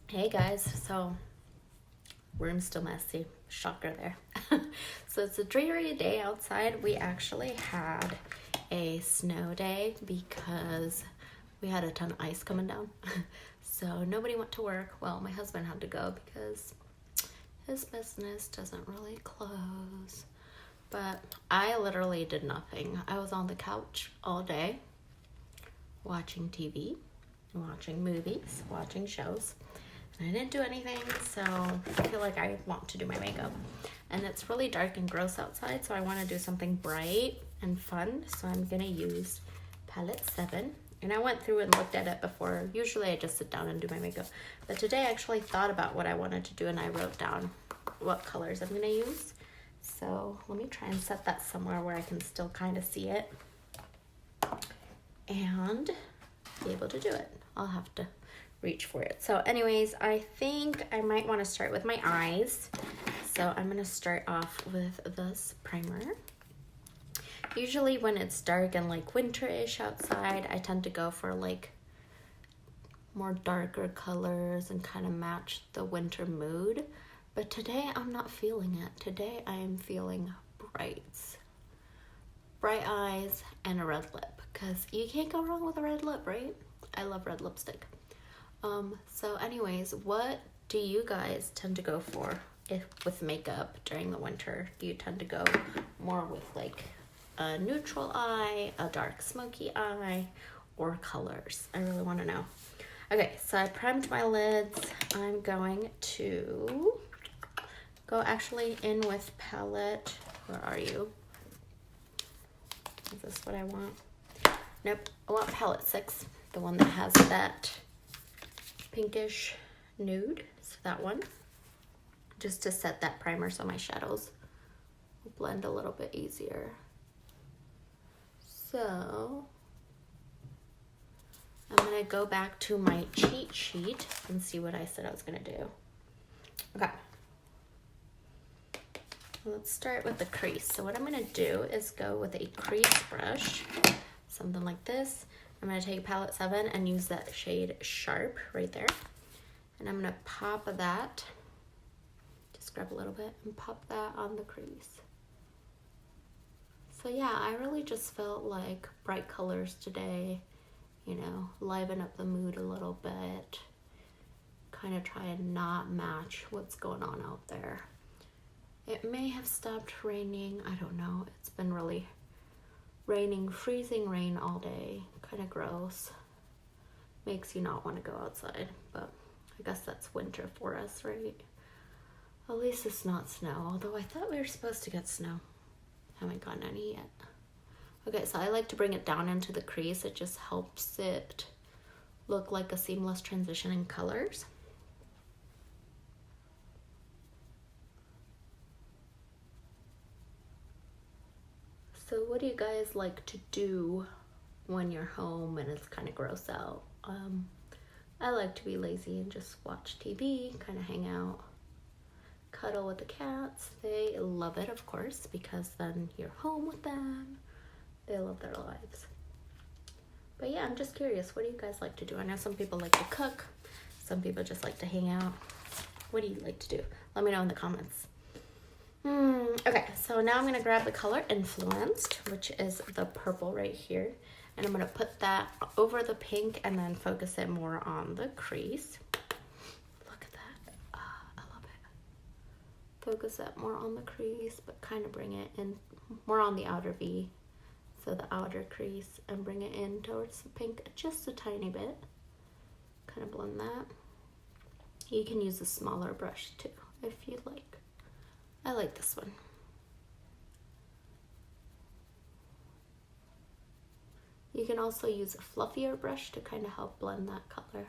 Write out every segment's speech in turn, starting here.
Hey guys, so room's still messy. Shocker there. So it's a dreary day outside. We actually had a snow day because we had a ton of ice coming down. So nobody went to work. Well, my husband had to go because his business doesn't really close. But I literally did nothing. I was on the couch all day watching TV, watching movies, watching shows. I didn't do anything, so I feel like I want to do my makeup. And it's really dark and gross outside, so I want to do something bright and fun. So I'm going to use palette 7. And I went through and looked at it before. Usually I just sit down and do my makeup. But today I actually thought about what I wanted to do, and I wrote down what colors I'm going to use. So let me try and set that somewhere where I can still kind of see it and be able to do it. I'll have to reach for it. So anyways, I think I might want to start with my eyes. So I'm going to start off with this primer. Usually when it's dark and like winterish outside, I tend to go for like more darker colors and kind of match the winter mood. But today I'm not feeling it. Today I am feeling brights. Bright eyes and a red lip, because you can't go wrong with a red lip, right? I love red lipstick. So anyways, what do you guys tend to go for with makeup during the winter? Do you tend to go more with like a neutral eye, a dark smoky eye, or colors? I really want to know. Okay, so I primed my lids. I'm going to go actually in with palette. Where are you? Is this what I want? Nope, I want palette 6, the one that has that pinkish nude. So that one, just to set that primer so my shadows will blend a little bit easier. So I'm gonna go back to my cheat sheet and see what I said I was gonna do. Okay, let's start with the crease. So what I'm gonna do is go with a crease brush, something like this. I'm going to take palette 7 and use that shade Sharp right there. And I'm going to pop that, just grab a little bit and pop that on the crease. So yeah, I really just felt like bright colors today, you know, liven up the mood a little bit, kind of try and not match what's going on out there. It may have stopped raining, I don't know. It's been really raining, freezing rain all day. Kind of gross. Makes you not want to go outside, but I guess that's winter for us, right? At least it's not snow, although I thought we were supposed to get snow. Haven't gotten any yet. Okay, so I like to bring it down into the crease. It just helps it look like a seamless transition in colors. So what do you guys like to do when you're home and it's kind of gross out? I like to be lazy and just watch TV, kind of hang out, cuddle with the cats. They love it, of course, because then you're home with them. They love their lives. But yeah, I'm just curious, what do you guys like to do? I know some people like to cook. Some people just like to hang out. What do you like to do? Let me know in the comments. Okay, so now I'm going to grab the color Influenced, which is the purple right here. And I'm going to put that over the pink and then focus it more on the crease. Look at that. I love it. Focus that more on the crease, but kind of bring it in more on the outer V. So the outer crease, and bring it in towards the pink just a tiny bit. Kind of blend that. You can use a smaller brush too, if you like. I like this one. You can also use a fluffier brush to kind of help blend that color.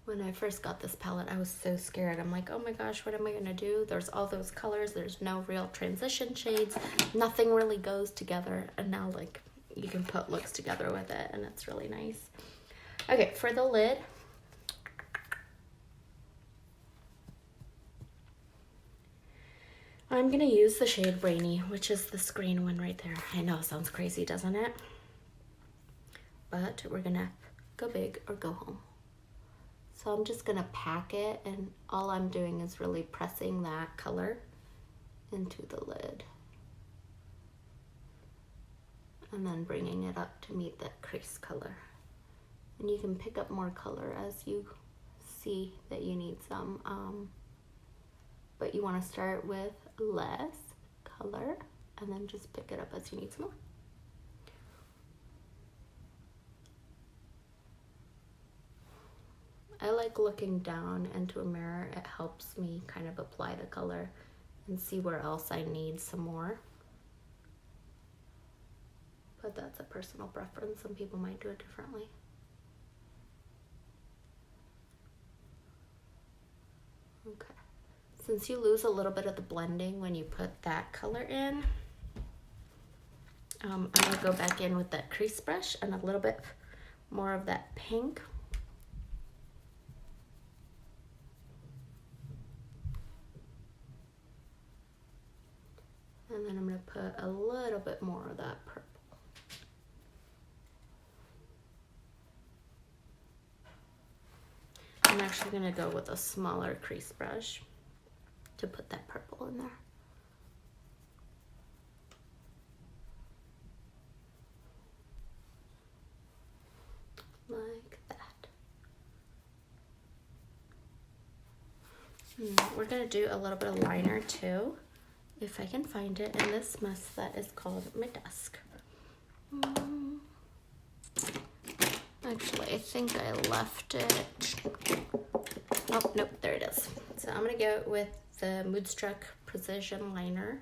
When I first got this palette, I was so scared. I'm like, oh my gosh, what am I gonna do? There's all those colors, there's no real transition shades, nothing really goes together, and now like you can put looks together with it, and it's really nice. Okay, for the lid, I'm gonna use the shade Rainy, which is this green one right there. I know it sounds crazy, doesn't it? But we're gonna go big or go home. So I'm just gonna pack it, and all I'm doing is really pressing that color into the lid. And then bringing it up to meet that crease color. And you can pick up more color as you see that you need some, but you want to start with less color and then just pick it up as you need some more. I like looking down into a mirror. It helps me kind of apply the color and see where else I need some more. But that's a personal preference. Some people might do it differently. Okay. Since you lose a little bit of the blending when you put that color in, I'm gonna go back in with that crease brush and a little bit more of that pink. And then I'm gonna put a little bit more of that purple. I'm actually gonna go with a smaller crease brush to put that purple in there. Like that. We're gonna do a little bit of liner too, if I can find it, in this mess that is called my desk. Actually, I think I left it. Oh, nope, there it is. So I'm gonna go with the Moodstruck Precision Liner,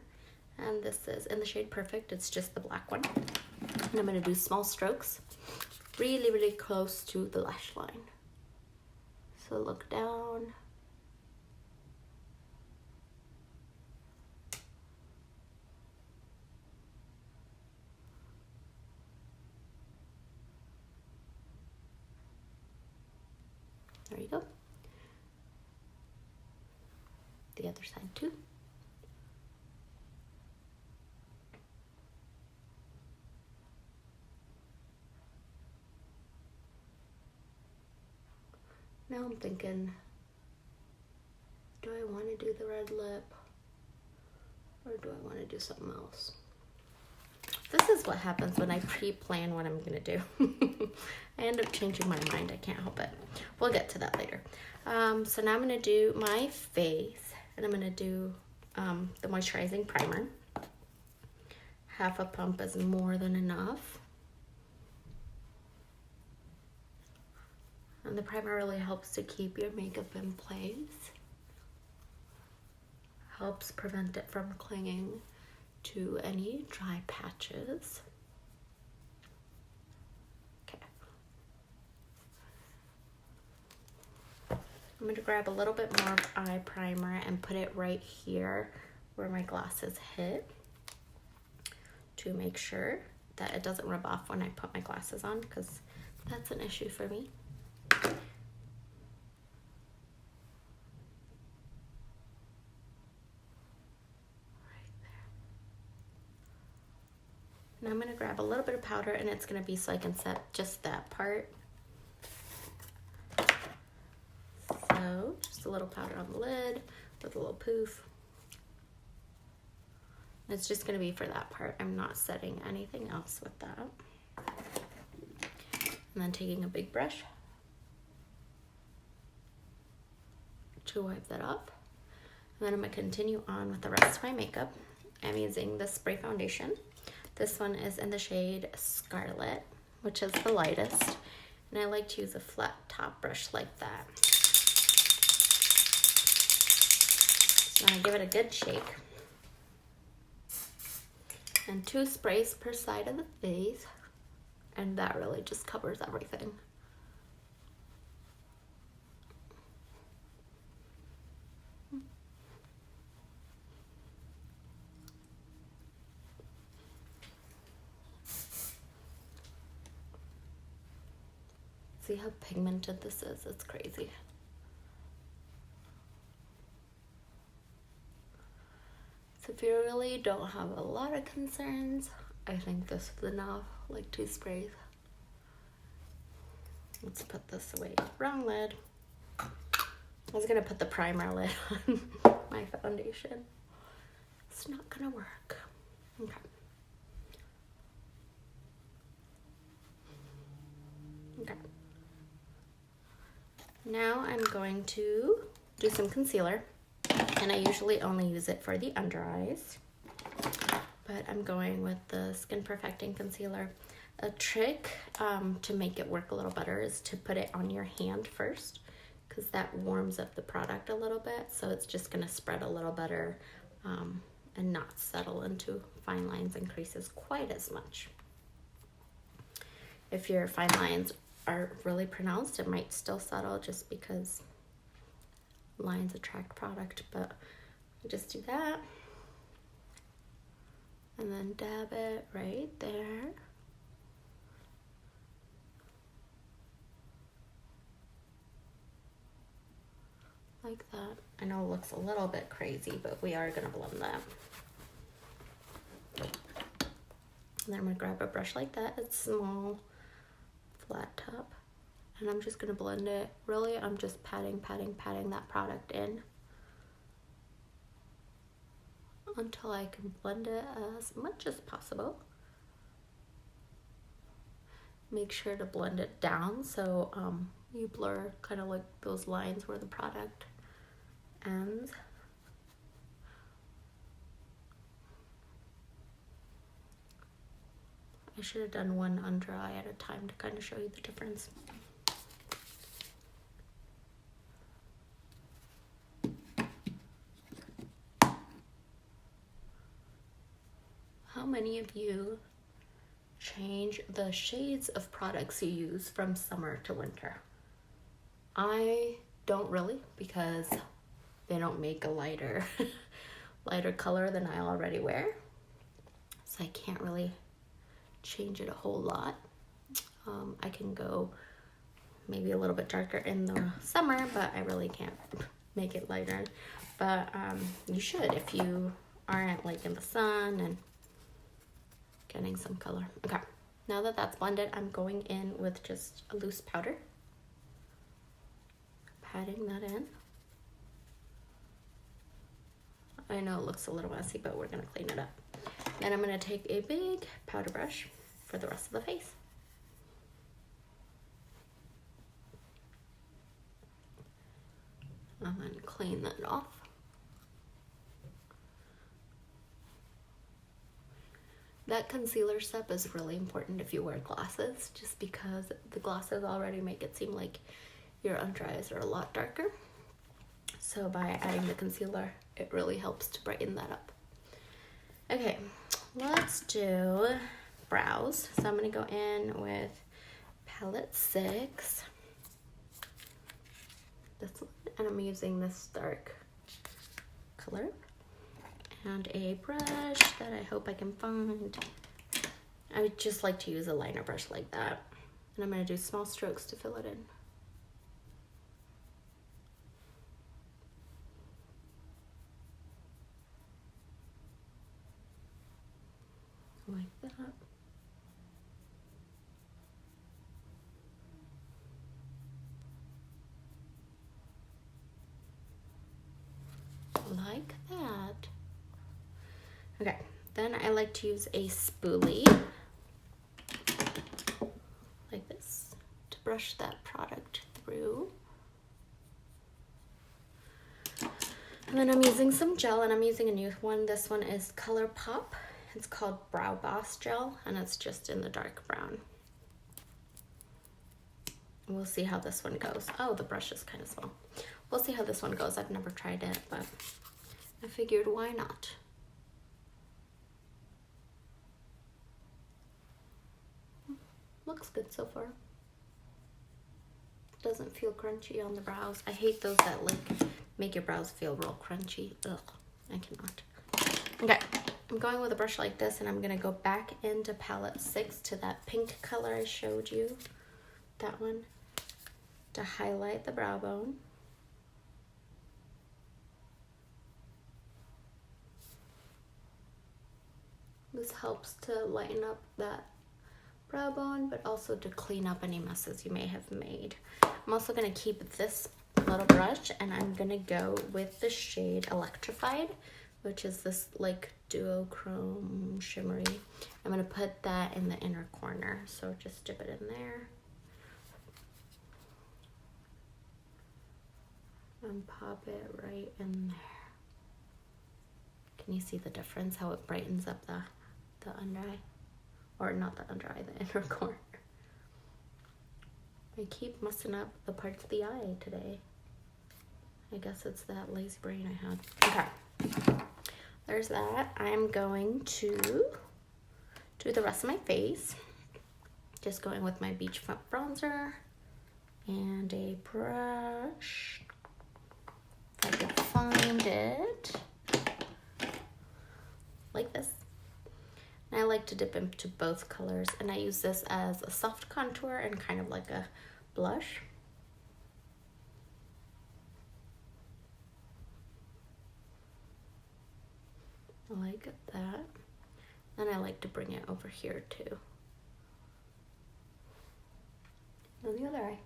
and this is in the shade Perfect. It's just the black one. And I'm gonna do small strokes, really, really close to the lash line. So look down. There you go. The other side too. Now I'm thinking, do I want to do the red lip or do I want to do something else? This is what happens when I pre-plan what I'm gonna do. I end up changing my mind, I can't help it. We'll get to that later. So now I'm gonna do my face, and I'm gonna do the moisturizing primer. Half a pump is more than enough. And the primer really helps to keep your makeup in place. Helps prevent it from clinging to any dry patches. Okay. I'm going to grab a little bit more of eye primer and put it right here where my glasses hit to make sure that it doesn't rub off when I put my glasses on, because that's an issue for me. Now I'm gonna grab a little bit of powder, and it's gonna be so I can set just that part. So just a little powder on the lid with a little poof. It's just gonna be for that part. I'm not setting anything else with that. And then taking a big brush to wipe that off. And then I'm gonna continue on with the rest of my makeup. I'm using the spray foundation. This one is in the shade Scarlet, which is the lightest. And I like to use a flat top brush like that. So I give it a good shake. And 2 sprays per side of the face. And that really just covers everything. See how pigmented this is? It's crazy. If you really don't have a lot of concerns, I think this is enough, like 2 sprays. Let's put this away. Wrong lid. I was gonna put the primer lid on my foundation. It's not gonna work. Okay. Okay. Now I'm going to do some concealer, and I usually only use it for the under eyes, but I'm going with the Skin Perfecting Concealer. A trick to make it work a little better is to put it on your hand first, because that warms up the product a little bit, so it's just going to spread a little better and not settle into fine lines and creases quite as much. If your fine lines are really pronounced, it might still settle just because lines attract product, but just do that and then dab it right there. Like that. I know it looks a little bit crazy, but we are gonna blend that. And then I'm gonna grab a brush like that. It's small, flat top, and I'm just gonna blend it. Really, I'm just patting that product in until I can blend it as much as possible. Make sure to blend it down so you blur kind of like those lines where the product ends. I should have done one under eye at a time to kind of show you the difference. How many of you change the shades of products you use from summer to winter? I don't really, because they don't make a lighter color than I already wear, so I can't really change it a whole lot. I can go maybe a little bit darker in the summer, but I really can't make it lighter. But you should, if you aren't like in the sun and getting some color. Okay, now that that's blended, I'm going in with just a loose powder, patting that in. I know it looks a little messy, but we're gonna clean it up. Then I'm gonna take a big powder brush for the rest of the face. And then clean that off. That concealer step is really important if you wear glasses, just because the glasses already make it seem like your under eyes are a lot darker. So by adding the concealer, it really helps to brighten that up. Okay, let's do brows. So I'm gonna go in with palette 6. This one, and I'm using this dark color. And a brush that I hope I can find. I just like to use a liner brush like that. And I'm gonna do small strokes to fill it in. Like that. Like that. Okay, then I like to use a spoolie like this to brush that product through. And then I'm using some gel, and I'm using a new one. This one is ColourPop. It's called Brow Boss Gel, and it's just in the dark brown. We'll see how this one goes. Oh, the brush is kind of small. We'll see how this one goes. I've never tried it, but I figured why not? Looks good so far. Doesn't feel crunchy on the brows. I hate those that like make your brows feel real crunchy. Ugh, I cannot. Okay, I'm going with a brush like this, and I'm gonna go back into palette 6 to that pink color I showed you. That one, to highlight the brow bone. This helps to lighten up that brow bone, but also to clean up any messes you may have made. I'm also gonna keep this little brush, and I'm gonna go with the shade Electrified, which is this like duochrome shimmery. I'm gonna put that in the inner corner, so just dip it in there. And pop it right in there. Can you see the difference, how it brightens up the under eye? Or not the under eye, the inner corner. I keep messing up the parts of the eye today. I guess it's that lazy brain I had. Okay, there's that. I'm going to do the rest of my face. Just going with my beachfront bronzer and a brush. If I can find it. Like this. And I like to dip into both colors, and I use this as a soft contour and kind of like a blush. I like that. And I like to bring it over here too. And the other eye,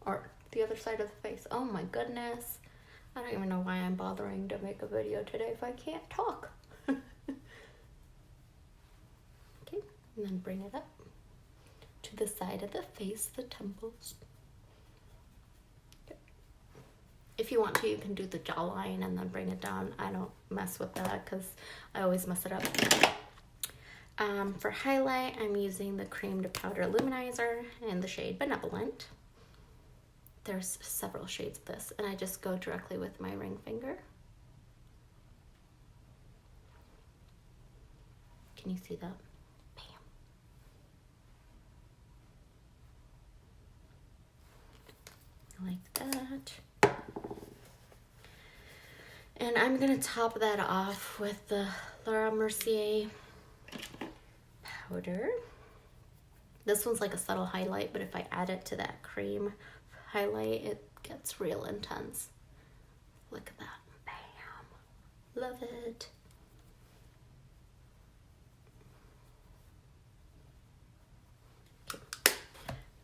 or the other side of the face. Oh my goodness. I don't even know why I'm bothering to make a video today if I can't talk. Okay, and then bring it up to the side of the face, the temples. Okay. If you want to, you can do the jawline and then bring it down. I don't mess with that because I always mess it up. For highlight, I'm using the Cream to Powder Luminizer in the shade Benevolent. There's several shades of this, and I just go directly with my ring finger. Can you see that? Bam. Like that. And I'm gonna top that off with the Laura Mercier powder. This one's like a subtle highlight, but if I add it to that cream highlight, it gets real intense. Look at that. Bam. Love it.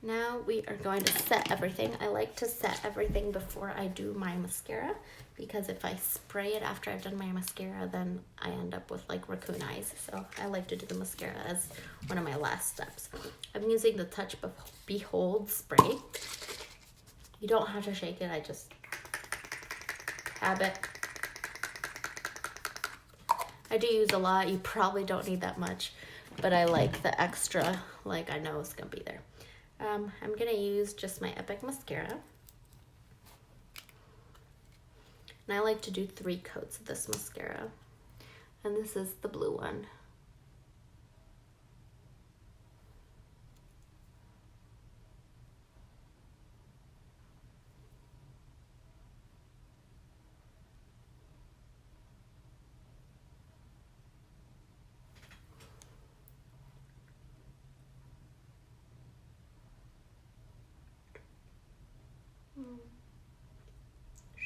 Now we are going to set everything. I like to set everything before I do my mascara, because if I spray it after I've done my mascara, then I end up with like raccoon eyes. So I like to do the mascara as one of my last steps. I'm using the Touch Behold spray. You don't have to shake it, I just have it. I do use a lot, you probably don't need that much, but I like the extra, like I know it's gonna be there. I'm gonna use just my Epic mascara. And I like to do 3 coats of this mascara. And this is the blue one.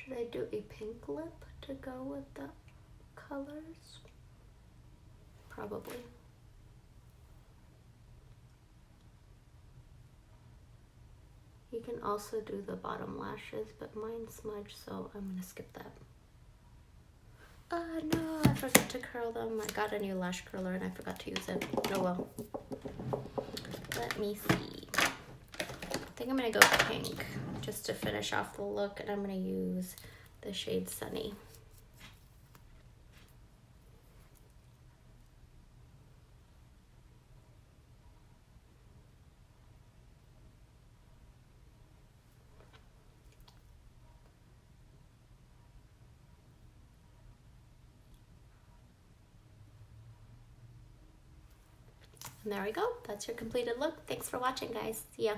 Should I do a pink lip to go with the colors? Probably. You can also do the bottom lashes, but mine smudged, so I'm gonna skip that. Oh no, I forgot to curl them. I got a new lash curler and I forgot to use it. Oh well. Let me see. I think I'm gonna go pink just to finish off the look, and I'm gonna use the shade Sunny. And there we go. That's your completed look. Thanks for watching, guys. See ya.